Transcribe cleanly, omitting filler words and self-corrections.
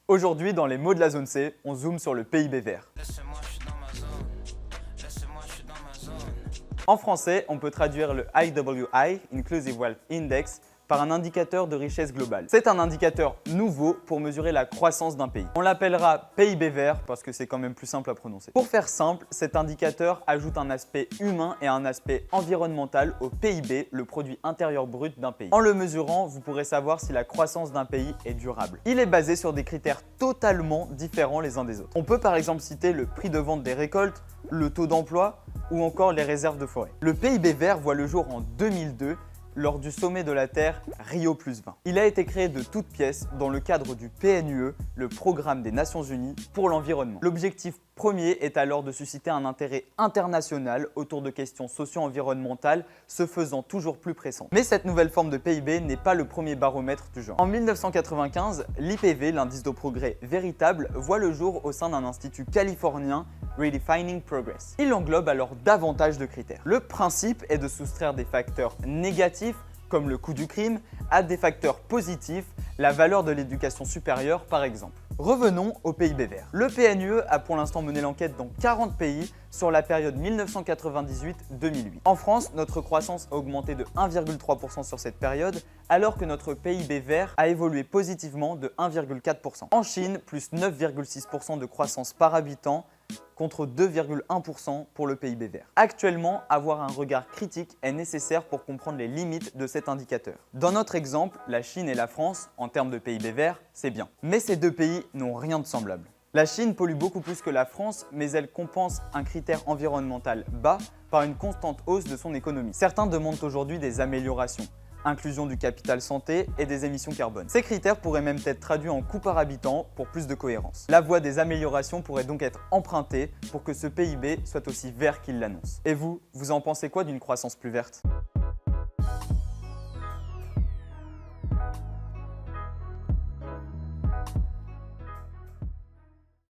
Aujourd'hui, dans les mots de la zone C, on zoome sur le PIB vert. En français, on peut traduire le IWI, Inclusive Wealth Index, par un indicateur de richesse globale. C'est un indicateur nouveau pour mesurer la croissance d'un pays. On l'appellera PIB vert parce que c'est quand même plus simple à prononcer. Pour faire simple, cet indicateur ajoute un aspect humain et un aspect environnemental au PIB, le produit intérieur brut d'un pays. En le mesurant, vous pourrez savoir si la croissance d'un pays est durable. Il est basé sur des critères totalement différents les uns des autres. On peut par exemple citer le prix de vente des récoltes, le taux d'emploi ou encore les réserves de forêt. Le PIB vert voit le jour en 2002 lors du sommet de la Terre Rio+20. Il a été créé de toutes pièces dans le cadre du PNUE, le Programme des Nations Unies pour l'environnement. L'objectif premier est alors de susciter un intérêt international autour de questions socio-environnementales se faisant toujours plus pressantes. Mais cette nouvelle forme de PIB n'est pas le premier baromètre du genre. En 1995, l'IPV, l'indice de progrès véritable, voit le jour au sein d'un institut californien, Redefining Progress. Il englobe alors davantage de critères. Le principe est de soustraire des facteurs négatifs comme le coût du crime à des facteurs positifs, la valeur de l'éducation supérieure par exemple. Revenons au PIB vert. Le PNUE a pour l'instant mené l'enquête dans 40 pays sur la période 1998-2008. En France, notre croissance a augmenté de 1,3% sur cette période, alors que notre PIB vert a évolué positivement de 1,4%. En Chine, plus 9,6% de croissance par habitant, contre 2,1% pour le PIB vert. Actuellement, avoir un regard critique est nécessaire pour comprendre les limites de cet indicateur. Dans notre exemple, la Chine et la France, en termes de PIB vert, c'est bien. Mais ces deux pays n'ont rien de semblable. La Chine pollue beaucoup plus que la France, mais elle compense un critère environnemental bas par une constante hausse de son économie. Certains demandent aujourd'hui des améliorations, inclusion du capital santé et des émissions carbone. Ces critères pourraient même être traduits en coût par habitant pour plus de cohérence. La voie des améliorations pourrait donc être empruntée pour que ce PIB soit aussi vert qu'il l'annonce. Et vous en pensez quoi d'une croissance plus verte ?